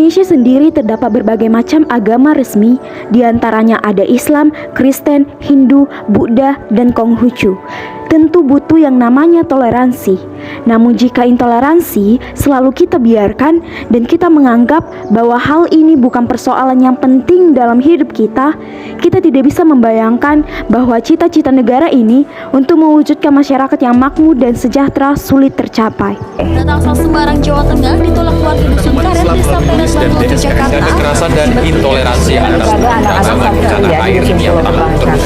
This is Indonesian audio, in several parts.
Indonesia sendiri terdapat berbagai macam agama resmi, diantaranya ada Islam, Kristen, Hindu, Buddha, dan Konghucu. Tentu butuh yang namanya toleransi. Namun jika intoleransi selalu kita biarkan dan kita menganggap bahwa hal ini bukan persoalan yang penting dalam hidup kita tidak bisa membayangkan bahwa cita-cita negara ini untuk mewujudkan masyarakat yang makmur dan sejahtera sulit tercapai. Datang asal Semarang, Jawa Tengah ditolak warga dusun karet Desa Pedas Batu, Jakarta. Kekerasan dan intoleransi atas agama di tanah air ini yang telah terus.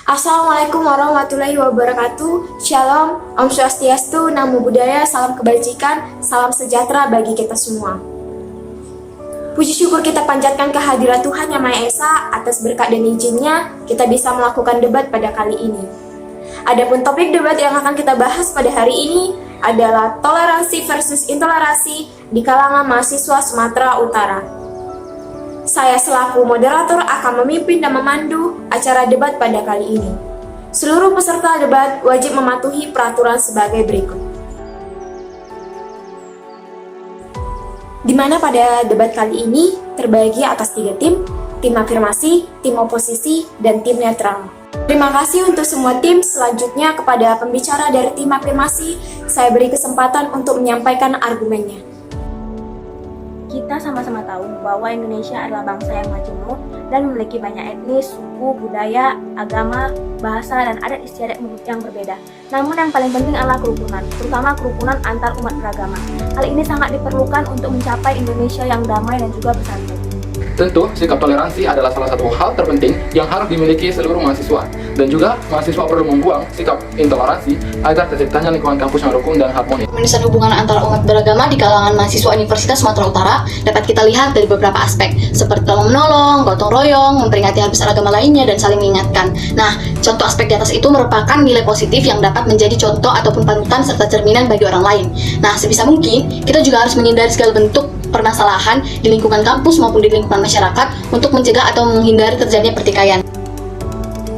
Assalamualaikum warahmatullahi wabarakatuh. Shalom, Om Swastiastu, Namo Buddhaya, salam kebajikan, salam sejahtera bagi kita semua. Puji syukur kita panjatkan kehadirat Tuhan Yang Maha Esa atas berkat dan izinnya kita bisa melakukan debat pada kali ini. Adapun topik debat yang akan kita bahas pada hari ini adalah toleransi versus intoleransi di kalangan mahasiswa Sumatera Utara. Saya selaku moderator akan memimpin dan memandu acara debat pada kali ini. Seluruh peserta debat wajib mematuhi peraturan sebagai berikut. Di mana pada debat kali ini terbagi atas 3 tim afirmasi, tim oposisi, dan tim netral. Terima kasih untuk semua tim. Selanjutnya kepada pembicara dari tim afirmasi, saya beri kesempatan untuk menyampaikan argumennya. Kita sama-sama tahu bahwa Indonesia adalah bangsa yang majemuk dan memiliki banyak etnis, suku, budaya, agama, bahasa, dan adat istiadat yang berbeda. Namun yang paling penting adalah kerukunan, terutama kerukunan antar umat beragama. Hal ini sangat diperlukan untuk mencapai Indonesia yang damai dan juga bersatu. Tentu, sikap toleransi adalah salah satu hal terpenting yang harus dimiliki seluruh mahasiswa. Dan juga, mahasiswa perlu membuang sikap intoleransi agar terciptanya lingkungan kampus yang rukun dan harmonis. Pemenisan hubungan antara umat beragama di kalangan mahasiswa Universitas Sumatera Utara dapat kita lihat dari beberapa aspek, seperti tolong menolong, gotong royong, memperingati hari besar agama lainnya, dan saling mengingatkan. Nah, contoh aspek di atas itu merupakan nilai positif yang dapat menjadi contoh ataupun panutan serta cerminan bagi orang lain. Nah, sebisa mungkin, kita juga harus menghindari segala bentuk permasalahan di lingkungan kampus maupun di lingkungan masyarakat untuk mencegah atau menghindari terjadinya pertikaian.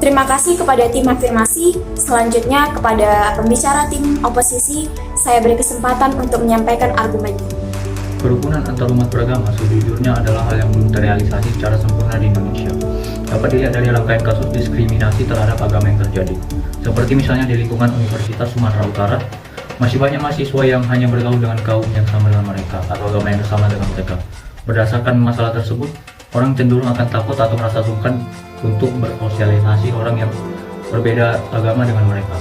Terima kasih kepada tim afirmasi. Selanjutnya kepada pembicara tim oposisi, saya beri kesempatan untuk menyampaikan argumennya. Kerukunan antar umat beragama sejujurnya adalah hal yang belum terrealisasi secara sempurna di Indonesia. Dapat dilihat dari rangkaian kasus diskriminasi terhadap agama yang terjadi. Seperti misalnya di lingkungan Universitas Sumatera Utara, masih banyak mahasiswa yang hanya bergaul dengan kaum yang sama dengan mereka atau agama yang sama dengan mereka. Berdasarkan masalah tersebut, orang cenderung akan takut atau merasa sungkan untuk bersosialisasi orang yang berbeda agama dengan mereka.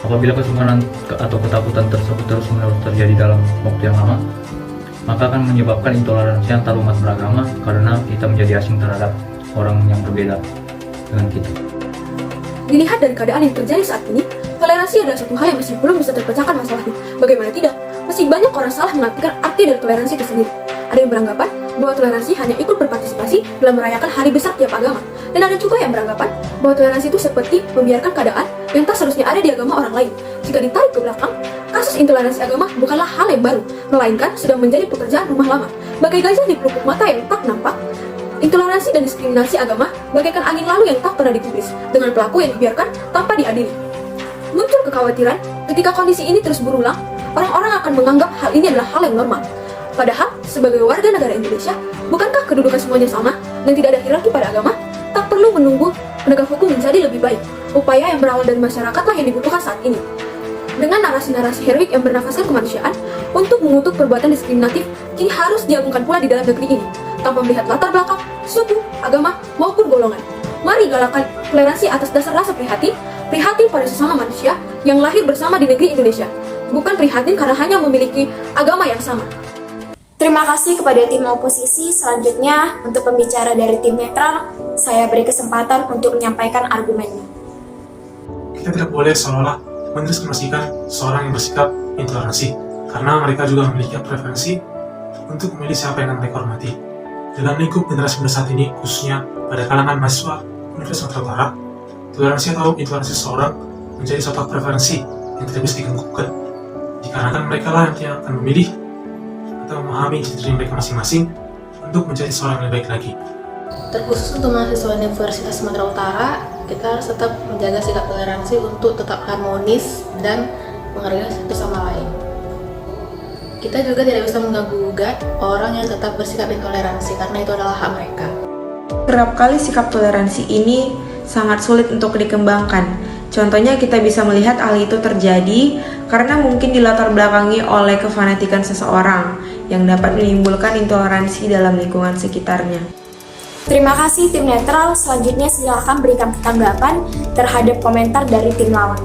Apabila kesungkanan atau ketakutan tersebut terus-menerus terjadi dalam waktu yang lama, maka akan menyebabkan intoleransi antar umat beragama karena kita menjadi asing terhadap orang yang berbeda dengan kita. Dilihat dari keadaan yang terjadi saat ini, toleransi adalah satu hal yang masih belum bisa terpecahkan masalahnya. Bagaimana tidak? Masih banyak orang salah mengartikan arti dari toleransi itu sendiri. Ada yang beranggapan bahwa toleransi hanya ikut berpartisipasi dalam merayakan hari besar tiap agama. Dan ada juga yang beranggapan bahwa toleransi itu seperti membiarkan keadaan yang tak seharusnya ada di agama orang lain. Jika ditarik ke belakang, kasus intoleransi agama bukanlah hal yang baru, melainkan sudah menjadi pekerjaan rumah lama. Bagai gajah di pelupuk mata yang tak nampak, intoleransi dan diskriminasi agama bagaikan angin lalu yang tak pernah digubris, dengan pelaku yang dibiarkan tanpa diadili. Muncul kekhawatiran ketika kondisi ini terus berulang, orang-orang akan menganggap hal ini adalah hal yang normal. Padahal, sebagai warga negara Indonesia, bukankah kedudukan semuanya sama dan tidak ada hierarki pada agama? Tak perlu menunggu penegak hukum menjadi lebih baik. Upaya yang berawal dari masyarakatlah yang dibutuhkan saat ini. Dengan narasi-narasi heroik yang bernafaskan kemanusiaan untuk mengutuk perbuatan diskriminatif, kini harus diagungkan pula di dalam negeri ini, tanpa melihat latar belakang, suku, agama, maupun golongan. Mari galakan toleransi atas dasar rasa prihatin pada sesama manusia yang lahir bersama di negeri Indonesia, bukan prihatin karena hanya memiliki agama yang sama. Terima kasih kepada tim oposisi. Selanjutnya, untuk pembicara dari tim netral, saya beri kesempatan untuk menyampaikan argumennya. Kita tidak boleh seolah-olah mendiskriminasikan seorang yang bersikap intoleransi, karena mereka juga memiliki preferensi untuk memilih siapa yang mereka hormati. Dalam lingkup generasi muda saat ini, khususnya pada kalangan mahasiswa Universitas Sumatera Utara, toleransi atau intoleransi seseorang menjadi suatu preferensi yang tidak bisa diganggukan, dikarenakan mereka lah yang akan memilih atau memahami diri mereka masing-masing untuk menjadi seorang yang lebih baik lagi. Terkhusus untuk mahasiswa Universitas Sumatera Utara, kita harus tetap menjaga sikap toleransi untuk tetap harmonis dan menghargai satu sama lain. Kita juga tidak bisa mengganggu-gugat orang yang tetap bersikap intoleransi karena itu adalah hak mereka. Kerap kali sikap toleransi ini sangat sulit untuk dikembangkan. Contohnya kita bisa melihat hal itu terjadi karena mungkin dilatar belakangi oleh kefanatikan seseorang yang dapat menimbulkan intoleransi dalam lingkungan sekitarnya. Terima kasih tim netral, selanjutnya silakan berikan tanggapan terhadap komentar dari tim lawan.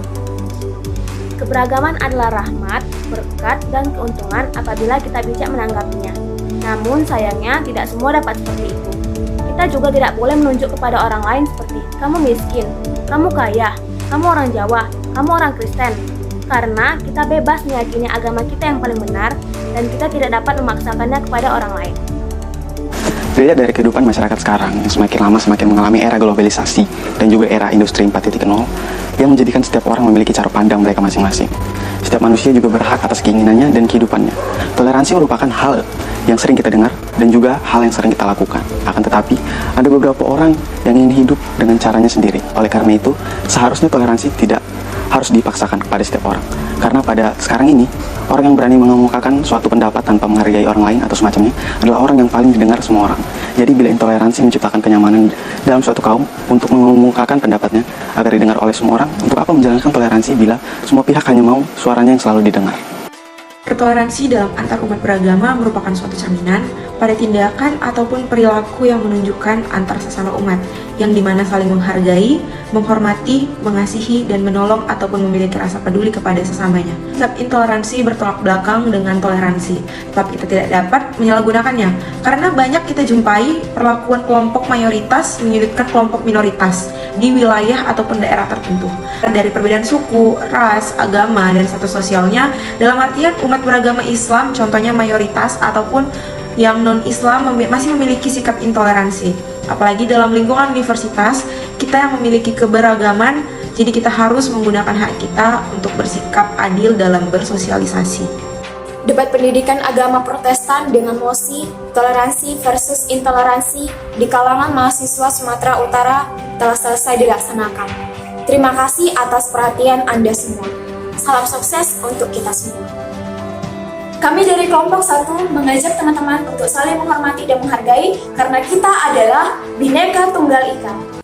Keberagaman adalah rahmat, berkat, dan keuntungan apabila kita bijak menanggapinya. Namun sayangnya tidak semua dapat seperti itu. Kita juga tidak boleh menunjuk kepada orang lain seperti kamu miskin, kamu kaya, kamu orang Jawa, kamu orang Kristen. Karena kita bebas meyakini agama kita yang paling benar dan kita tidak dapat memaksakannya kepada orang lain. Dilihat dari kehidupan masyarakat sekarang yang semakin lama semakin mengalami era globalisasi dan juga era industri 4.0 yang menjadikan setiap orang memiliki cara pandang mereka masing-masing. Setiap manusia juga berhak atas keinginannya dan kehidupannya. Toleransi merupakan hal yang sering kita dengar dan juga hal yang sering kita lakukan. Akan tetapi, ada beberapa orang yang ingin hidup dengan caranya sendiri. Oleh karena itu, seharusnya toleransi tidak harus dipaksakan kepada setiap orang. Karena pada sekarang ini, orang yang berani mengemukakan suatu pendapat tanpa menghargai orang lain atau semacamnya adalah orang yang paling didengar semua orang. Jadi bila intoleransi menciptakan kenyamanan dalam suatu kaum untuk mengemukakan pendapatnya agar didengar oleh semua orang, untuk apa menjalankan toleransi bila semua pihak hanya mau suaranya yang selalu didengar? Toleransi dalam antar umat beragama merupakan suatu cerminan pada tindakan ataupun perilaku yang menunjukkan antar sesama umat, yang dimana saling menghargai, menghormati, mengasihi, dan menolong ataupun memiliki rasa peduli kepada sesamanya. Sikap intoleransi bertolak belakang dengan toleransi, tetapi kita tidak dapat menyalahgunakannya, karena banyak kita jumpai perlakuan kelompok mayoritas menyulitkan kelompok minoritas di wilayah ataupun daerah tertentu. Dari perbedaan suku, ras, agama, dan status sosialnya, dalam artian umat beragama Islam, contohnya mayoritas ataupun yang non-Islam masih memiliki sikap intoleransi. Apalagi dalam lingkungan universitas, kita yang memiliki keberagaman, jadi kita harus menggunakan hak kita untuk bersikap adil dalam bersosialisasi. Debat pendidikan agama Protestan dengan mosi toleransi versus intoleransi di kalangan mahasiswa Sumatera Utara telah selesai dilaksanakan. Terima kasih atas perhatian Anda semua. Salam sukses untuk kita semua. Kami dari kelompok 1 mengajak teman-teman untuk saling menghormati dan menghargai karena kita adalah Bhinneka Tunggal Ika.